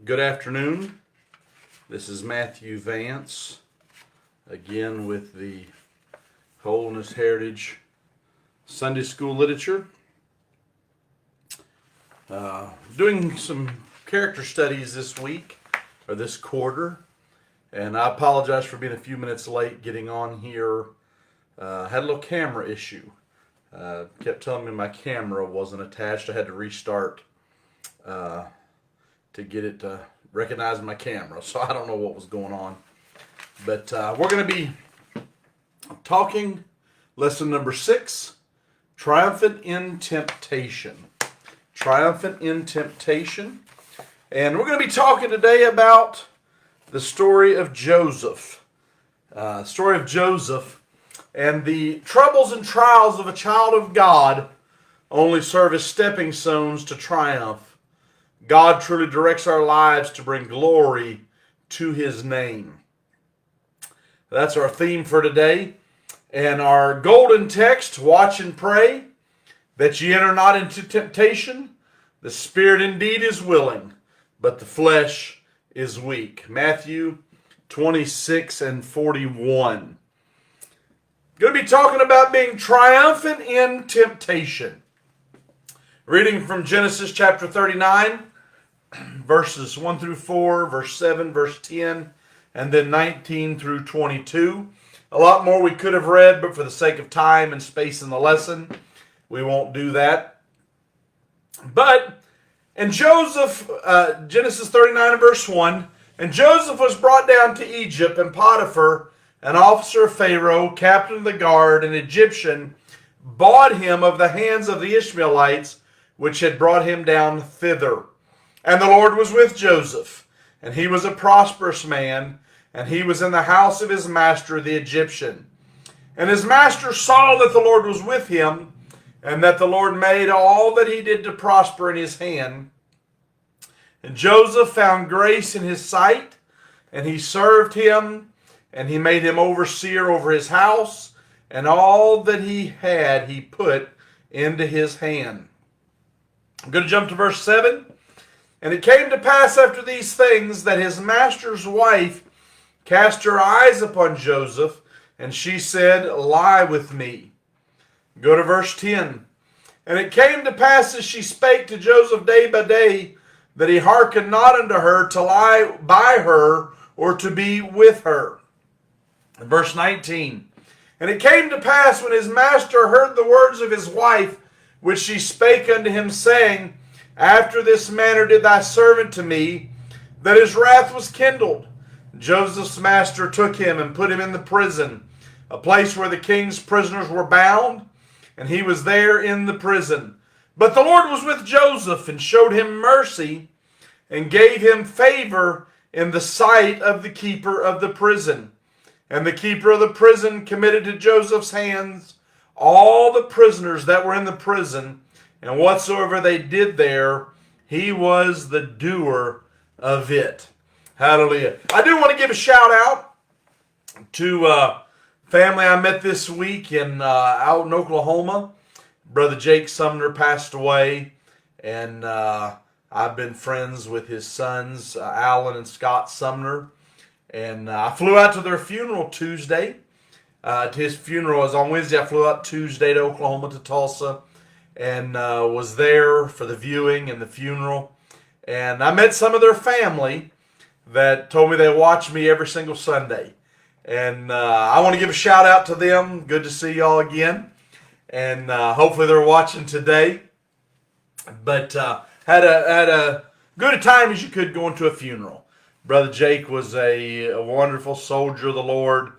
Good afternoon. This is Matthew Vance, again with the Holiness Heritage Sunday School Literature. Doing some character studies this week, or this quarter, and I apologize for being a few minutes late getting on here. Had a little camera issue. Kept telling me my camera wasn't attached. I had to restart to get it to recognize my camera, so I don't know what was going on. But we're going to be talking lesson number 6, Triumphant in Temptation. Triumphant in Temptation. And we're going to be talking today about the story of Joseph. Story of Joseph. And the troubles and trials of a child of God only serve as stepping stones to triumph. God truly directs our lives to bring glory to His name. That's our theme for today. And our golden text, watch and pray, that ye enter not into temptation. The spirit indeed is willing, but the flesh is weak. Matthew 26 and 41. Going to be talking about being triumphant in temptation. Reading from Genesis chapter 39, verses 1 through 4, verse 7, verse 10, and then 19 through 22. A lot more we could have read, but for the sake of time and space in the lesson, we won't do that. But, and Joseph, Genesis 39 and verse 1, and Joseph was brought down to Egypt, and Potiphar, an officer of Pharaoh, captain of the guard, an Egyptian, bought him of the hands of the Ishmaelites, which had brought him down thither. And the Lord was with Joseph, and he was a prosperous man, and he was in the house of his master the Egyptian. And his master saw that the Lord was with him, and that the Lord made all that he did to prosper in his hand. And Joseph found grace in his sight, and he served him, and he made him overseer over his house, and all that he had he put into his hand. I'm going to jump to verse 7. And it came to pass after these things that his master's wife cast her eyes upon Joseph, and she said, Lie with me. Go to verse 10. And it came to pass as she spake to Joseph day by day, that he hearkened not unto her to lie by her or to be with her. And verse 19. And it came to pass when his master heard the words of his wife, which she spake unto him, saying, After this manner did thy servant to me, that his wrath was kindled. Joseph's master took him and put him in the prison, a place where the king's prisoners were bound, and he was there in the prison. But the Lord was with Joseph, and showed him mercy, and gave him favor in the sight of the keeper of the prison. And the keeper of the prison committed to Joseph's hands all the prisoners that were in the prison, and whatsoever they did there, he was the doer of it. Hallelujah. I do want to give a shout out to family I met this week out in Oklahoma. Brother Jake Sumner passed away, and I've been friends with his sons, Alan and Scott Sumner. And I flew out to their funeral Tuesday. His funeral was on Wednesday. I flew out Tuesday to Oklahoma, to Tulsa, and was there for the viewing and the funeral. And I met some of their family that told me they watch me every single Sunday. And I want to give a shout out to them. Good to see y'all again. And hopefully they're watching today. But had a good a time as you could going to a funeral. Brother Jake was a wonderful soldier of the Lord.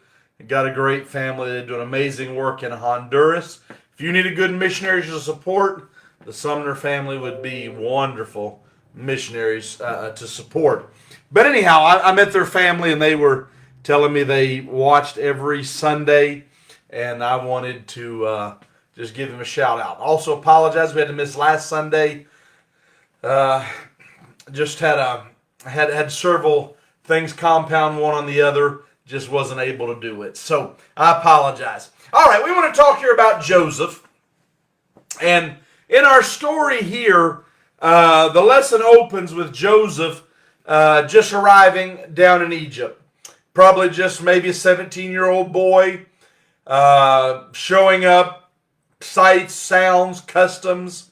Got a great family. They do an amazing work in Honduras. If you need a good missionary to support, the Sumner family would be wonderful missionaries to support. But anyhow, I met their family, and they were telling me they watched every Sunday, and I wanted to just give them a shout out. Also apologize, we had to miss last Sunday. Just had several things compound one on the other. Just wasn't able to do it. So I apologize. All right, we want to talk here about Joseph. And in our story here, the lesson opens with Joseph just arriving down in Egypt. Probably just maybe a 17-year-old boy showing up, sights, sounds, customs,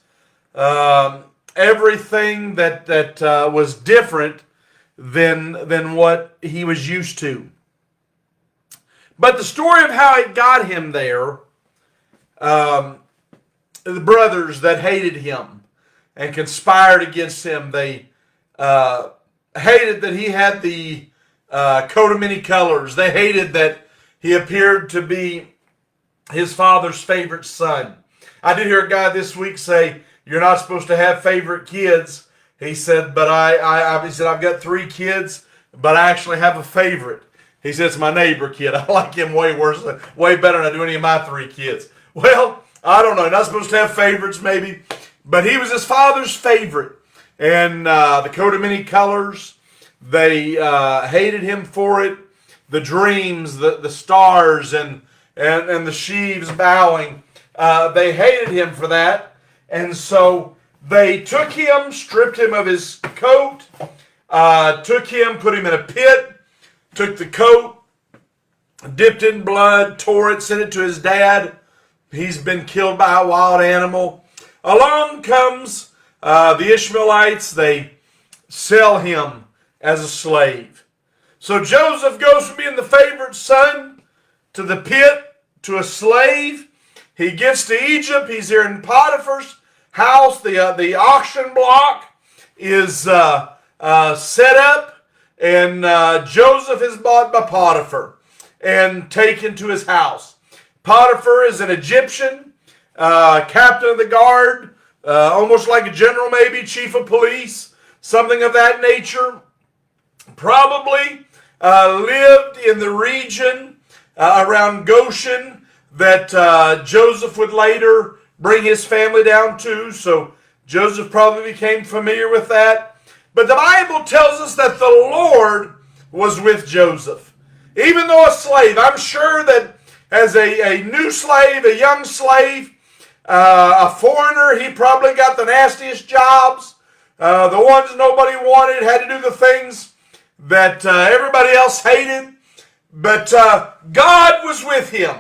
everything that was different than what he was used to. But the story of how it got him there, the brothers that hated him and conspired against him, they hated that he had the coat of many colors. They hated that he appeared to be his father's favorite son. I did hear a guy this week say, "You're not supposed to have favorite kids." He said, "But he said, I've got 3 kids, but I actually have a favorite." He said, "It's my neighbor kid. I like him way better than I do any of my 3 kids." Well, I don't know. You're not supposed to have favorites, maybe. But he was his father's favorite. And the coat of many colors, they hated him for it. The dreams, the stars, and the sheaves bowing, they hated him for that. And so they took him, stripped him of his coat, took him, put him in a pit, took the coat, dipped in blood, tore it, sent it to his dad. He's been killed by a wild animal. Along comes the Ishmaelites. They sell him as a slave. So Joseph goes from being the favorite son to the pit to a slave. He gets to Egypt. He's here in Potiphar's house. The auction block is set up, and Joseph is bought by Potiphar and taken to his house. Potiphar is an Egyptian, captain of the guard, almost like a general maybe, chief of police, something of that nature. Probably lived in the region around Goshen that Joseph would later bring his family down to. So Joseph probably became familiar with that. But the Bible tells us that the Lord was with Joseph. Even though a slave, I'm sure that as a new slave, a young slave, a foreigner, he probably got the nastiest jobs, the ones nobody wanted, had to do the things that everybody else hated. But God was with him.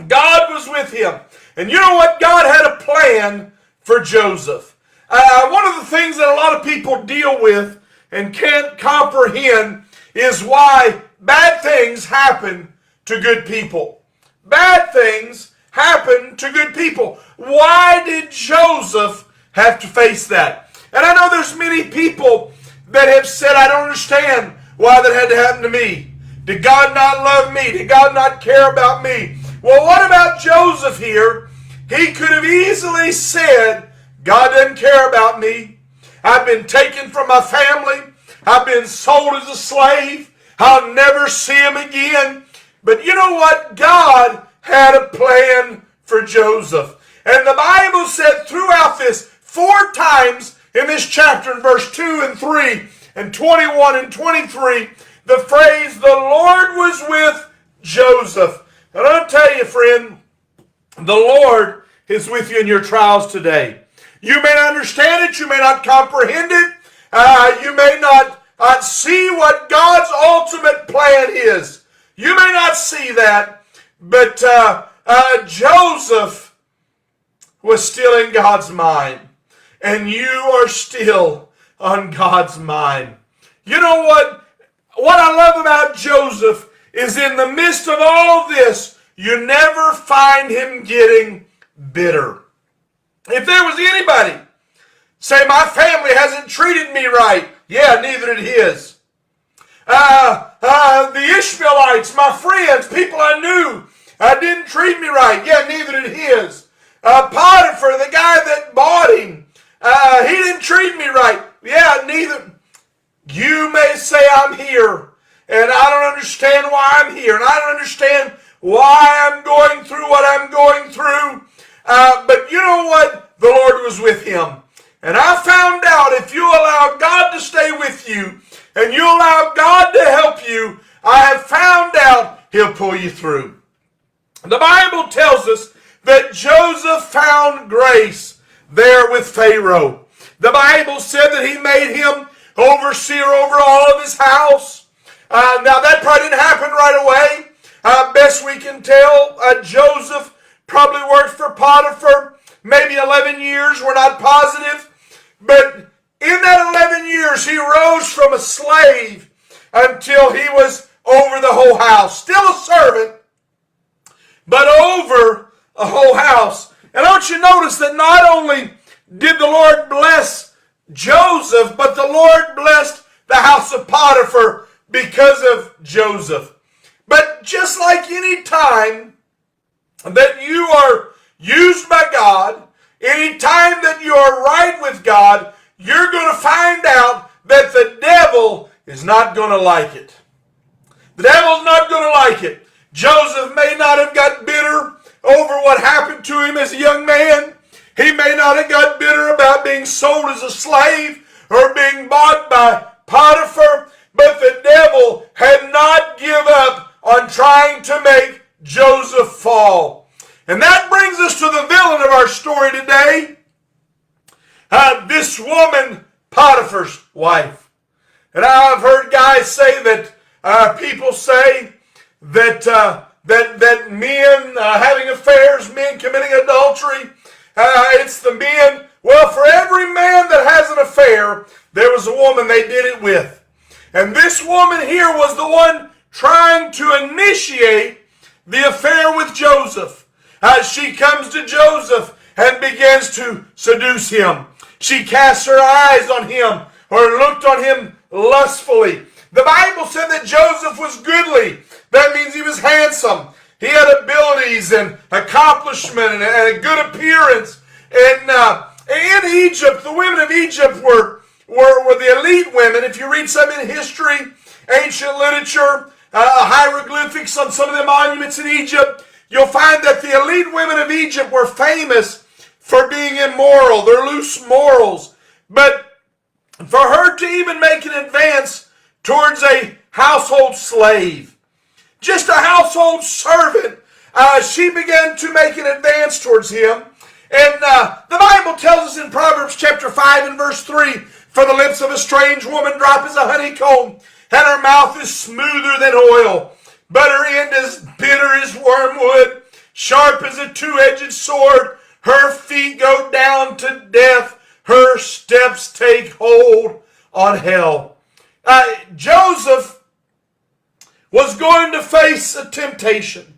God was with him. And you know what? God had a plan for Joseph. One of the things that a lot of people deal with and can't comprehend is why bad things happen to good people. Bad things happen to good people. Why did Joseph have to face that? And I know there's many people that have said, "I don't understand why that had to happen to me. Did God not love me? Did God not care about me?" Well, what about Joseph here? He could have easily said, "God doesn't care about me. I've been taken from my family. I've been sold as a slave. I'll never see him again." But you know what? God had a plan for Joseph. And the Bible said throughout this 4 times in this chapter, in verse 2 and 3 and 21 and 23, the phrase, "the Lord was with Joseph." And I'll tell you, friend, the Lord is with you in your trials today. You may not understand it. You may not comprehend it. You may not see what God's ultimate plan is. You may not see that. But Joseph was still in God's mind. And you are still on God's mind. You know what? What I love about Joseph is in the midst of all this, you never find him getting bitter. If there was anybody say, "My family hasn't treated me right," yeah, neither did his. The Ishmaelites, my friends, people I knew, didn't treat me right, yeah, neither did his. Potiphar, the guy that bought him, he didn't treat me right, yeah, neither. You may say, "I'm here, and I don't understand why I'm here, and I don't understand why I'm going through what I'm going through." But you know what? The Lord was with him. And I found out if you allow God to stay with you and you allow God to help you, I have found out He'll pull you through. The Bible tells us that Joseph found grace there with Pharaoh. The Bible said that he made him overseer over all of his house. Now that probably didn't happen right away. Best we can tell, Joseph probably worked for Potiphar maybe 11 years. We're not positive. But in that 11 years, he rose from a slave until he was over the whole house. Still a servant, but over a whole house. And I want you to notice that not only did the Lord bless Joseph, but the Lord blessed the house of Potiphar because of Joseph. But just like any time that you are used by God, any time that you are right with God, you're going to find out that the devil is not going to like it. The devil's not going to like it. Joseph may not have got bitter over what happened to him as a young man. He may not have got bitter about being sold as a slave or being bought by Potiphar, but the devil had not given up on trying to make Joseph fall. And that brings us to the villain of our story today. This woman, Potiphar's wife. And I've heard guys say that people say that that men having affairs, men committing adultery, it's the men. Well, for every man that has an affair, there was a woman they did it with. And this woman here was the one trying to initiate the affair with Joseph. She comes to Joseph and begins to seduce him. She casts her eyes on him or looked on him lustfully. The Bible said that Joseph was goodly. That means he was handsome. He had abilities and accomplishment and a good appearance. And in Egypt, the women of Egypt were the elite women. If you read some in history, ancient literature, hieroglyphics on some of the monuments in Egypt, you'll find that the elite women of Egypt were famous for being immoral, their loose morals. But for her to even make an advance towards a household slave, just a household servant, she began to make an advance towards him. And the Bible tells us in Proverbs chapter 5 and verse 3, for the lips of a strange woman drop as a honeycomb, and her mouth is smoother than oil, but her end is bitter as wormwood, sharp as a two-edged sword. Her feet go down to death. Her steps take hold on hell. Joseph was going to face a temptation.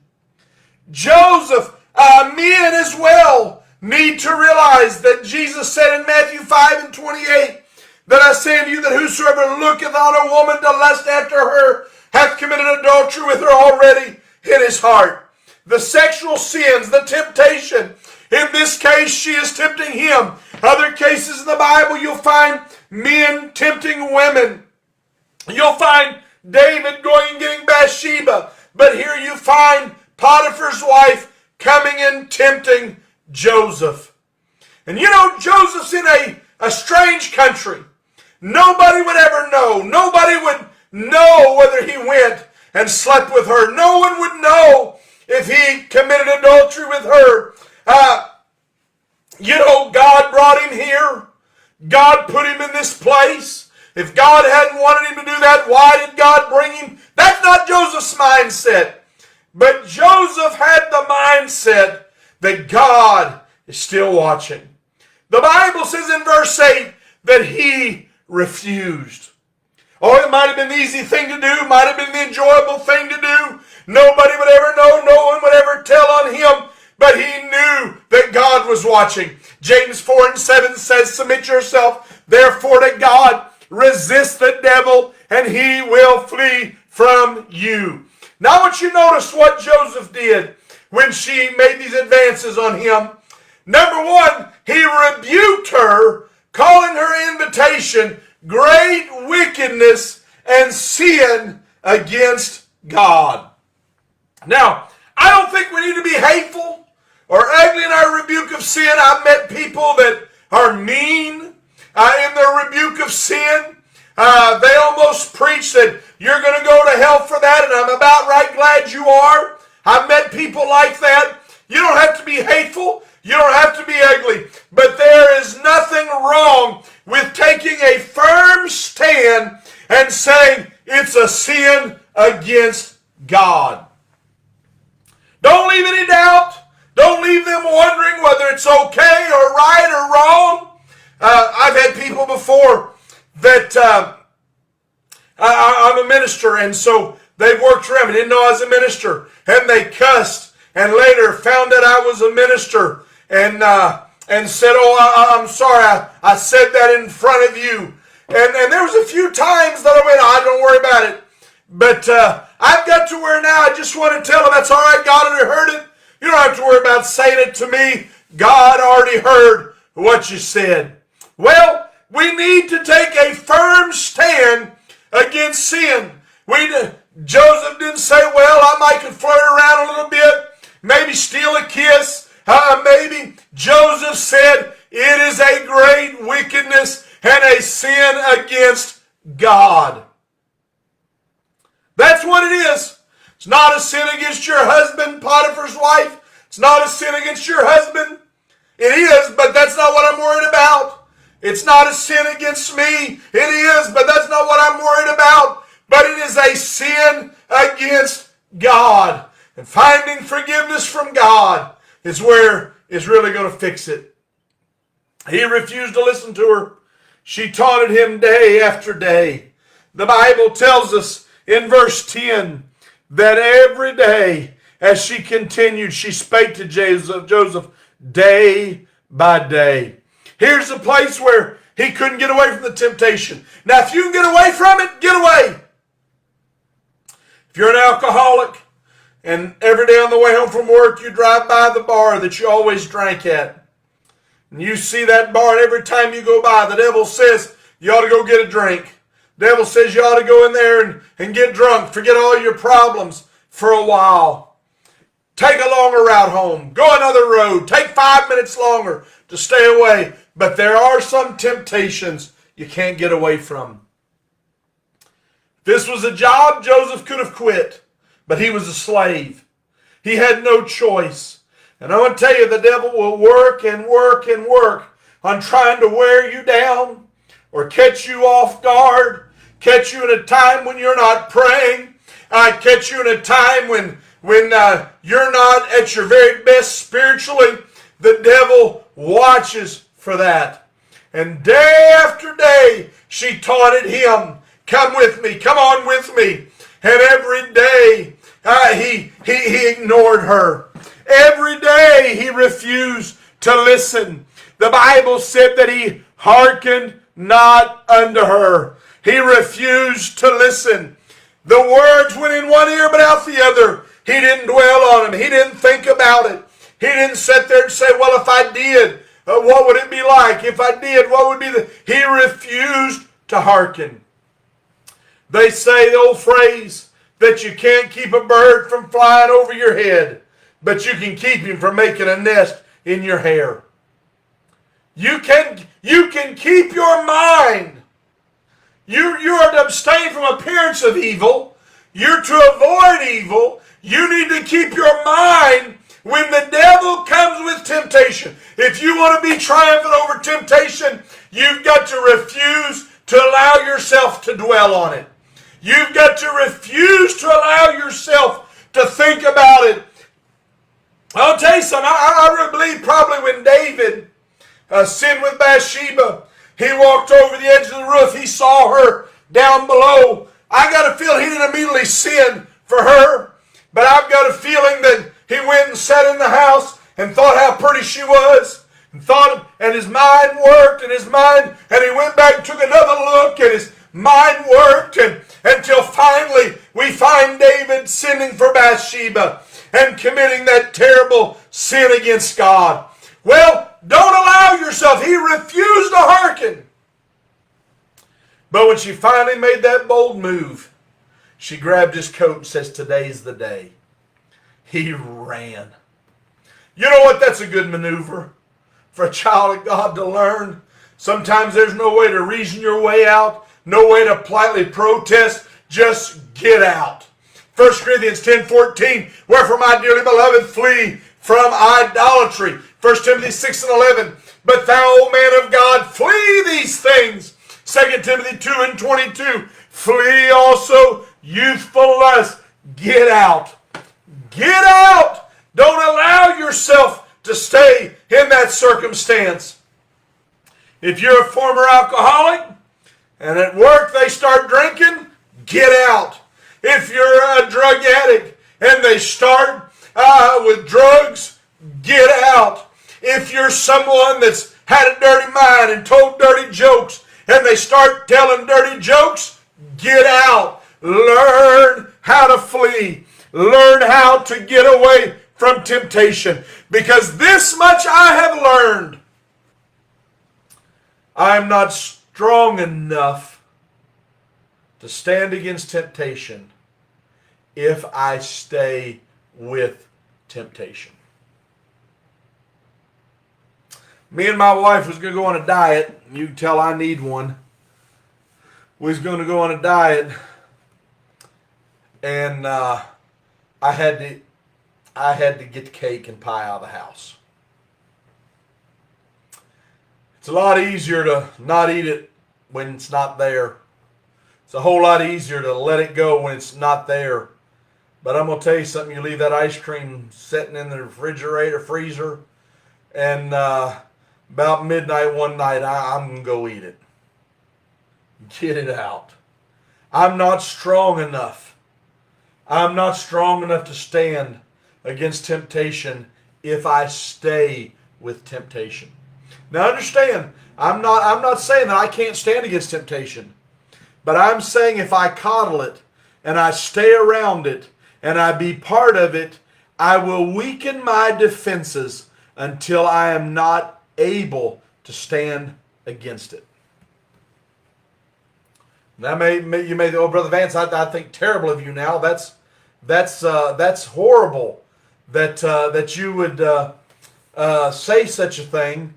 Joseph, men as well, need to realize that Jesus said in Matthew 5 and 28, that I say unto you that whosoever looketh on a woman to lust after her hath committed adultery with her already in his heart. The sexual sins, the temptation. In this case, she is tempting him. Other cases in the Bible, you'll find men tempting women. You'll find David going and getting Bathsheba. But here you find Potiphar's wife coming and tempting Joseph. And you know, Joseph's in a strange country. Nobody would ever know. Nobody would know whether he went and slept with her. No one would know if he committed adultery with her. You know, God brought him here. God put him in this place. If God hadn't wanted him to do that, why did God bring him? That's not Joseph's mindset. But Joseph had the mindset that God is still watching. The Bible says in verse 8 that he refused. Oh, it might have been the easy thing to do. Might have been the enjoyable thing to do. Nobody would ever know. No one would ever tell on him. But he knew that God was watching. James 4 and 7 says, submit yourself, therefore, to God. Resist the devil, and he will flee from you. Now I want you to notice what Joseph did when she made these advances on him. Number one, he rebuked her, calling her invitation great wickedness and sin against God. Now, I don't think we need to be hateful or ugly in our rebuke of sin. I've met people that are mean in their rebuke of sin. They almost preach that you're going to go to hell for that, and I'm about right glad you are. I've met people like that. You don't have to be hateful. You don't have to be ugly. But there is nothing wrong with taking a firm stand and saying it's a sin against God. Don't leave any doubt. Don't leave them wondering whether it's okay or right or wrong. I've had people before that I'm a minister, and so they worked around me, didn't know I was a minister, and they cussed, and later found out I was a minister, and said, "Oh, I'm sorry, I said that in front of you." And there was a few times that I went, "Oh, don't worry about it." But I've got to where now I just want to tell them, that's all right, God already heard it. You don't have to worry about saying it to me. God already heard what you said. Well, we need to take a firm stand against sin. Joseph didn't say, well, I might could flirt around a little bit, maybe steal a kiss. Maybe Joseph said, it is a great wickedness and a sin against God. That's what it is. It's not a sin against your husband, Potiphar's wife. It's not a sin against your husband. It is, but that's not what I'm worried about. It's not a sin against me. It is, but that's not what I'm worried about. But it is a sin against God. And finding forgiveness from God is where is really going to fix it. He refused to listen to her. She taunted him day after day. The Bible tells us in verse 10 that every day as she continued, she spake to Joseph day by day. Here's a place where he couldn't get away from the temptation. Now, if you can get away from it, get away. If you're an alcoholic and every day on the way home from work you drive by the bar that you always drank at, and you see that bar, and every time you go by, the devil says you ought to go get a drink. The devil says you ought to go in there and get drunk, forget all your problems for a while. Take a longer route home. Go another road. Take 5 minutes longer to stay away. But there are some temptations you can't get away from. If this was a job, Joseph could have quit. But he was a slave. He had no choice. And I want to tell you, the devil will work and work and work on trying to wear you down or catch you off guard, catch you in a time when you're not praying, catch you in a time when you're not at your very best spiritually. The devil watches for that. And day after day, she taunted him. Come with me. Come on with me. And every day, he ignored her. Every day, he refused to listen. The Bible said that he hearkened not unto her. He refused to listen. The words went in one ear but out the other. He didn't dwell on them. He didn't think about it. He didn't sit there and say, well, if I did, what would it be like? If I did, what would be the... He refused to hearken. They say the old phrase that you can't keep a bird from flying over your head, but you can keep him from making a nest in your hair. You can keep your mind. You are to abstain from appearance of evil. You're to avoid evil. You need to keep your mind when the devil comes with temptation. If you want to be triumphant over temptation, you've got to refuse to allow yourself to dwell on it. You've got to refuse to allow yourself to think about it. I'll tell you something. I really believe probably when David sinned with Bathsheba, he walked over the edge of the roof. He saw her down below. I got a feeling he didn't immediately sin for her, but I've got a feeling that he went and sat in the house and thought how pretty she was, and his mind worked, and he went back and took another look, and his mind worked, and until finally we find David sinning for Bathsheba and committing that terrible sin against God. Well, don't allow yourself. He refused to hearken. But when she finally made that bold move, she grabbed his coat and says, today's the day. He ran. You know what? That's a good maneuver for a child of God to learn. Sometimes there's no way to reason your way out, no way to politely protest. Just get out. 1 Corinthians 10:14, wherefore, my dearly beloved, flee from idolatry. 1 Timothy 6 and 11. But thou, O man of God, flee these things. 2 Timothy 2 and 22. Flee also youthful lust. Get out. Get out. Don't allow yourself to stay in that circumstance. If you're a former alcoholic and at work they start drinking, get out. If you're a drug addict and they start with drugs, get out. If you're someone that's had a dirty mind and told dirty jokes and they start telling dirty jokes, get out. Learn how to flee. Learn how to get away from temptation. Because this much I have learned. I'm not strong enough to stand against temptation if I stay with temptation. Me and my wife was going to go on a diet. You can tell I need one. We was going to go on a diet, and I had to get the cake and pie out of the house. It's a lot easier to not eat it when it's not there. It's a whole lot easier to let it go when it's not there. But I'm going to tell you something. You leave that ice cream sitting in the refrigerator, freezer, and about midnight one night, I'm going to go eat it. Get it out. I'm not strong enough. I'm not strong enough to stand against temptation if I stay with temptation. Now understand, I'm not saying that I can't stand against temptation. But I'm saying if I coddle it and I stay around it and I be part of it, I will weaken my defenses until I am not able to stand against it. Now you may, oh Brother Vance, I think terrible of you now. That's horrible that you would say such a thing.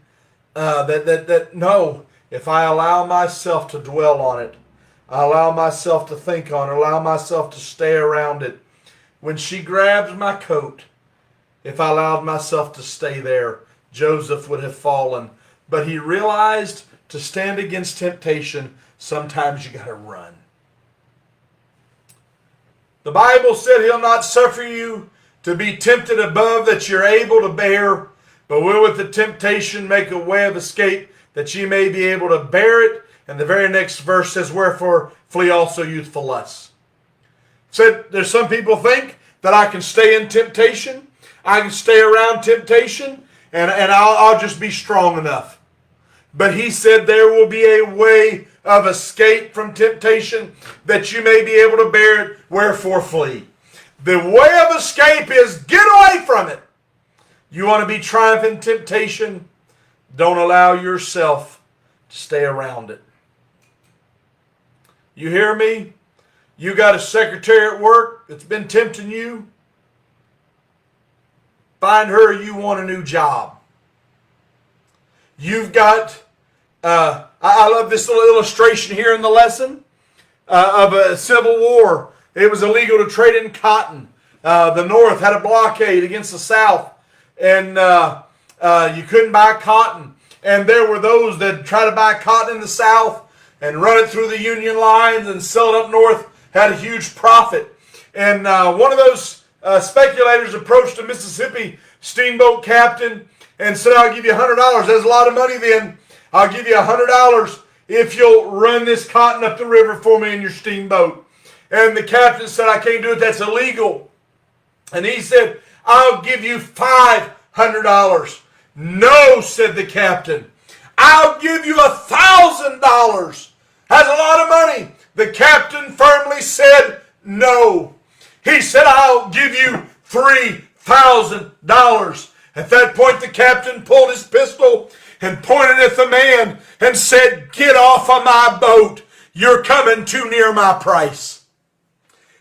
No, if I allow myself to dwell on it, I allow myself to think on it, allow myself to stay around it. When she grabs my coat, if I allowed myself to stay there, Joseph would have fallen. But he realized to stand against temptation, sometimes you got to run. The Bible said he'll not suffer you to be tempted above that you're able to bear, but will with the temptation make a way of escape that ye may be able to bear it. And the very next verse says, wherefore flee also youthful lusts. Said there's some people think that I can stay in temptation, I can stay around temptation, and I'll just be strong enough. But he said there will be a way of escape from temptation that you may be able to bear it, wherefore flee. The way of escape is get away from it. You want to be triumphant in temptation? Don't allow yourself to stay around it. You hear me? You got a secretary at work that's been tempting you? Find her, you want a new job. You've got, I love this little illustration here in the lesson of a civil war. It was illegal to trade in cotton. The North had a blockade against the South, and you couldn't buy cotton. And there were those that tried to buy cotton in the South and run it through the Union lines and sell it up north, had a huge profit. And one of those speculators approached a Mississippi steamboat captain and said, I'll give you $100. That's a lot of money then. I'll give you $100 if you'll run this cotton up the river for me in your steamboat. And the captain said, I can't do it. That's illegal. And he said, I'll give you $500. No, said the captain. I'll give you $1,000. That's a lot of money. The captain firmly said no. He said, I'll give you $3,000. At that point, the captain pulled his pistol and pointed at the man and said, get off of my boat. You're coming too near my price.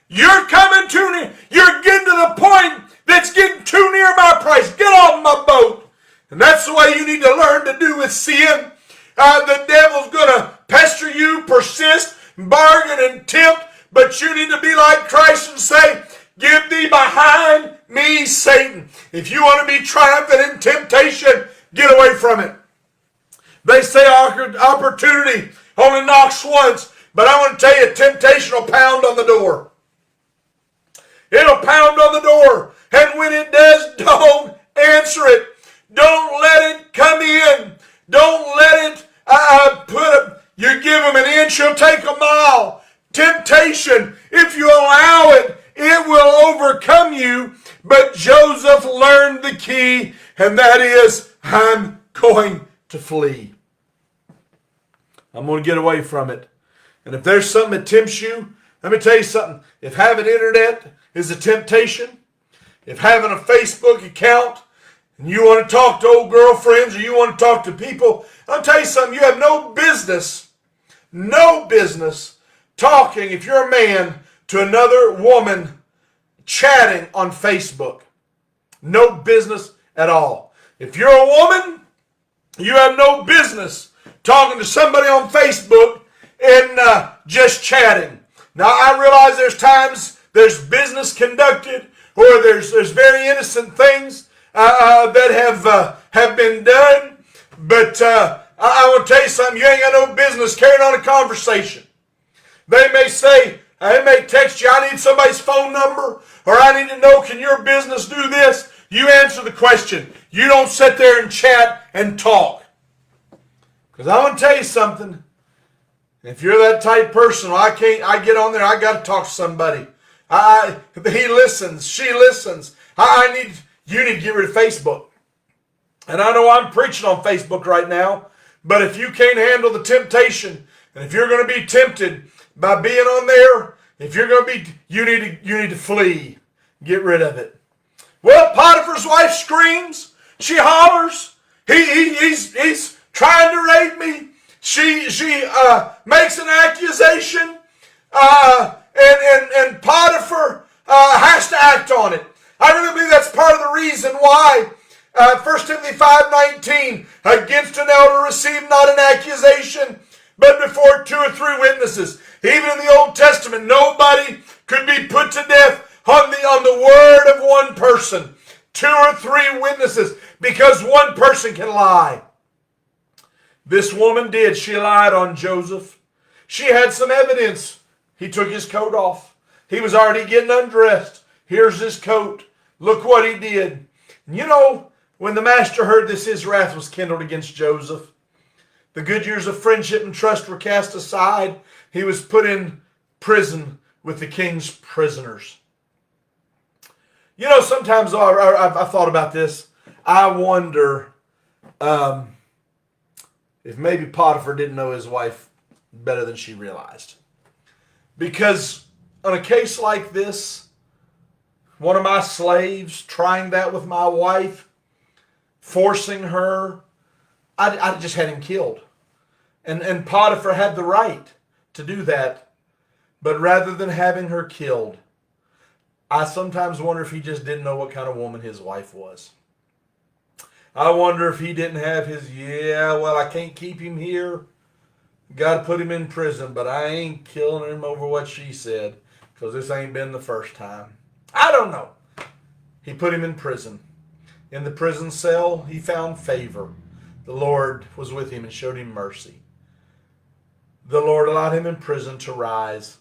You're coming too near. You're getting to the point that's getting too near my price. Get off my boat. And that's the way you need to learn to do with sin. The devil's going to pester you, persist, bargain, and tempt. But you need to be like Christ and say, get thee behind me, Satan. If you want to be triumphant in temptation, get away from it. They say opportunity only knocks once, but I want to tell you, temptation will pound on the door. It'll pound on the door. And when it does, don't answer it. Don't let it come in. Don't let it you give them an inch, you'll take a mile. Temptation, if you allow it, it will overcome you. But Joseph learned the key, and that is, I'm going to flee. I'm going to get away from it. And if there's something that tempts you, let me tell you something. If having internet is a temptation, if having a Facebook account, and you want to talk to old girlfriends, or you want to talk to people, I'll tell you something, you have no business talking, if you're a man, to another woman chatting on Facebook. No business at all. If you're a woman, you have no business talking to somebody on Facebook and just chatting. Now, I realize there's times there's business conducted, or there's very innocent things that have been done, but I want to tell you something. You ain't got no business carrying on a conversation. They may say, they may text you, I need somebody's phone number, or I need to know, can your business do this? You answer the question. You don't sit there and chat and talk. Because I want to tell you something. If you're that type person, I get on there, I got to talk to somebody. He listens, she listens. You need to get rid of Facebook. And I know I'm preaching on Facebook right now, but if you can't handle the temptation, and if you're going to be tempted by being on there, if you're going to be, you need to flee. Get rid of it. Well, Potiphar's wife screams. She hollers. He's trying to rape me. She makes an accusation, and Potiphar has to act on it. I really believe that's part of the reason why 1 Timothy 5:19, against an elder receive not an accusation, but before 2 or 3 witnesses. Even in the Old Testament, nobody could be put to death on the word of one person. 2 or 3 witnesses, because one person can lie. This woman did. She lied on Joseph. She had some evidence. He took his coat off. He was already getting undressed. Here's his coat. Look what he did. You know, when the master heard this, his wrath was kindled against Joseph. The good years of friendship and trust were cast aside. He was put in prison with the king's prisoners. You know, sometimes I've thought about this. I wonder if maybe Potiphar didn't know his wife better than she realized. Because on a case like this, one of my slaves trying that with my wife, forcing her, I just had him killed. And Potiphar had the right to do that. But rather than having her killed, I sometimes wonder if he just didn't know what kind of woman his wife was. I wonder if he didn't have his, I can't keep him here. Got to put him in prison, but I ain't killing him over what she said, because this ain't been the first time. I don't know. He put him in prison. In the prison cell, he found favor. The Lord was with him and showed him mercy. The Lord allowed him in prison to rise.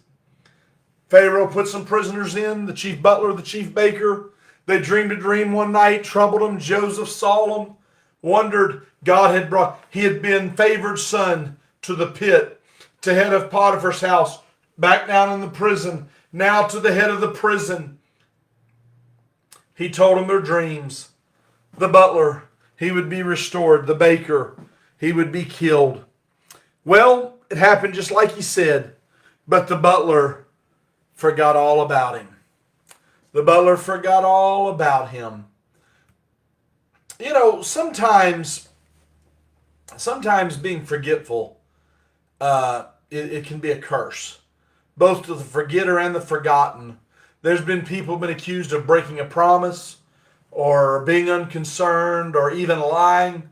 Pharaoh put some prisoners in, the chief butler, the chief baker. They dreamed a dream one night, troubled them. Joseph saw them, wondered. He had been favored son to the pit, to head of Potiphar's house, back down in the prison, now to the head of the prison. He told them their dreams. The butler, he would be restored. The baker, he would be killed. Well, it happened just like he said, but the butler forgot all about him. The butler forgot all about him. You know, sometimes being forgetful, it can be a curse, both to the forgetter and the forgotten. There's been people been accused of breaking a promise, or being unconcerned, or even lying,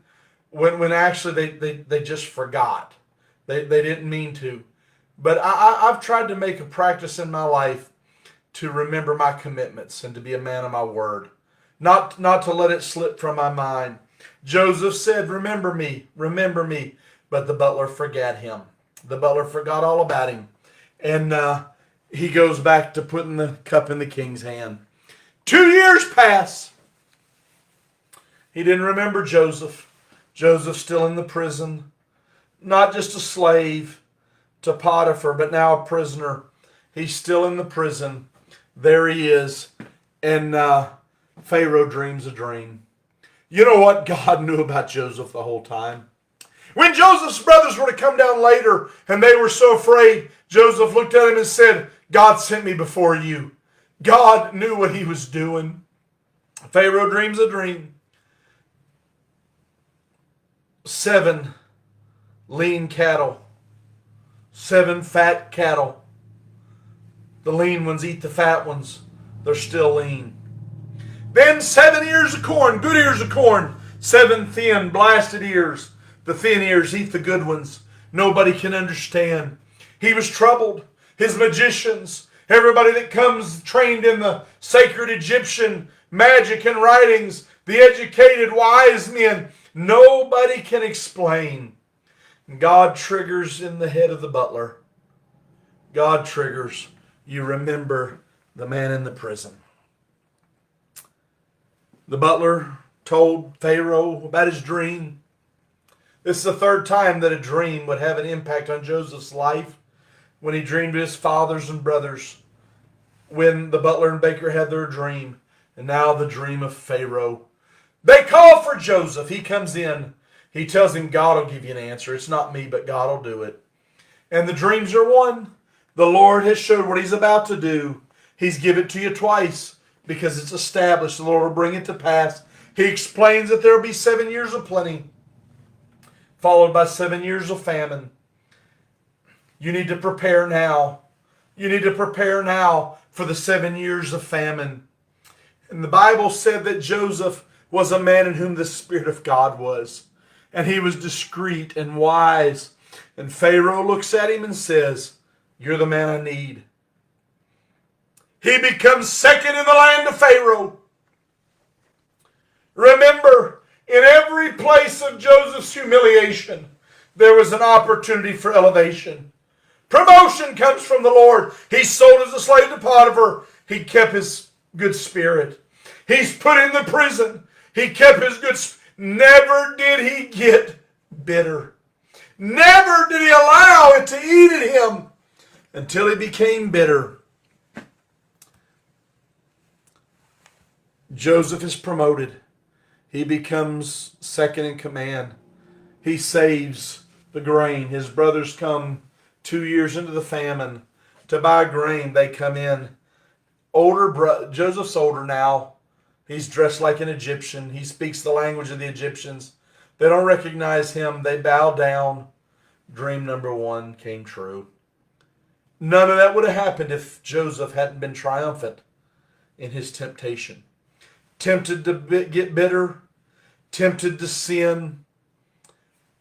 when actually they just forgot. They didn't mean to. But I've tried to make a practice in my life to remember my commitments and to be a man of my word. not to let it slip from my mind. Joseph said, remember me, remember me. But the butler forgot him. The butler forgot all about him. And he goes back to putting the cup in the king's hand. 2 years pass. He didn't remember Joseph. Joseph's still in the prison. Not just a slave to Potiphar, but now a prisoner. He's still in the prison. There he is. And Pharaoh dreams a dream. You know what? God knew about Joseph the whole time. When Joseph's brothers were to come down later and they were so afraid, Joseph looked at him and said, God sent me before you. God knew what he was doing. Pharaoh dreams a dream. 7 lean cattle. 7 fat cattle. The lean ones eat the fat ones. They're still lean. Then 7 ears of corn, good ears of corn. 7 thin, blasted ears. The thin ears eat the good ones. Nobody can understand. He was troubled. His magicians, everybody that comes trained in the sacred Egyptian magic and writings, the educated wise men, nobody can explain. God triggers in the head of the butler. God triggers. You remember the man in the prison. The butler told Pharaoh about his dream. This is the 3rd time that a dream would have an impact on Joseph's life. When he dreamed of his fathers and brothers. When the butler and baker had their dream. And now the dream of Pharaoh. They call for Joseph. He comes in. He tells him, God will give you an answer. It's not me, but God will do it. And the dreams are one. The Lord has showed what he's about to do. He's given it to you twice because it's established. The Lord will bring it to pass. He explains that there will be 7 years of plenty, followed by 7 years of famine. You need to prepare now. You need to prepare now for the 7 years of famine. And the Bible said that Joseph was a man in whom the Spirit of God was. And he was discreet and wise. And Pharaoh looks at him and says, you're the man I need. He becomes second in the land of Pharaoh. Remember, in every place of Joseph's humiliation, there was an opportunity for elevation. Promotion comes from the Lord. He's sold as a slave to Potiphar. He kept his good spirit. He's put in the prison. He kept his good spirit. Never did he get bitter. Never did he allow it to eat at him until he became bitter. Joseph is promoted. He becomes second in command. He saves the grain. His brothers come 2 years into the famine to buy grain. They come in. Joseph's older now. He's dressed like an Egyptian. He speaks the language of the Egyptians. They don't recognize him. They bow down. Dream number 1 came true. None of that would have happened if Joseph hadn't been triumphant in his temptation. Tempted to get bitter. Tempted to sin.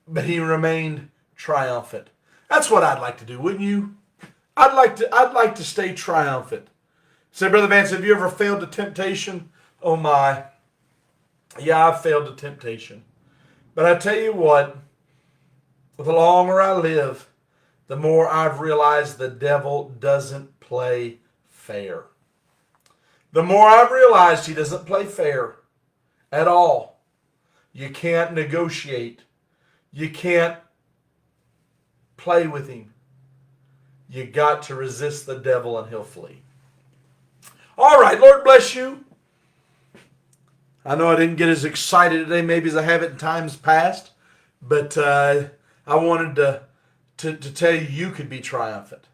But he remained triumphant. That's what I'd like to do, wouldn't you? I'd like to stay triumphant. Say, Brother Vance, have you ever failed to temptation? Oh my. Yeah, I've failed to temptation. But I tell you what, the longer I live, the more I've realized the devil doesn't play fair. The more I've realized he doesn't play fair at all. You can't negotiate. You can't play with him. You got to resist the devil and he'll flee. All right, Lord bless you. I know I didn't get as excited today maybe as I have in times past, but I wanted to tell you you could be triumphant.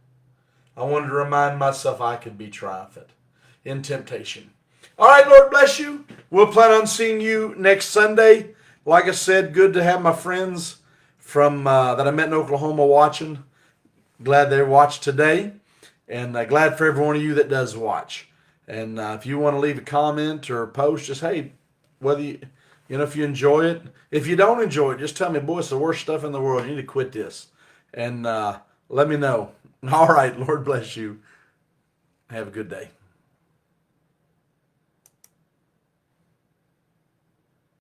I wanted to remind myself I could be triumphant in temptation. All right, Lord bless you. We'll plan on seeing you next Sunday. Like I said, good to have my friends from that I met in Oklahoma watching. Glad they watched today, and glad for every one of you that does watch. And if you want to leave a comment or a post, just hey, whether if you enjoy it. If you don't enjoy it, just tell me, boy, it's the worst stuff in the world. You need to quit this. And let me know. All right, Lord bless you. Have a good day.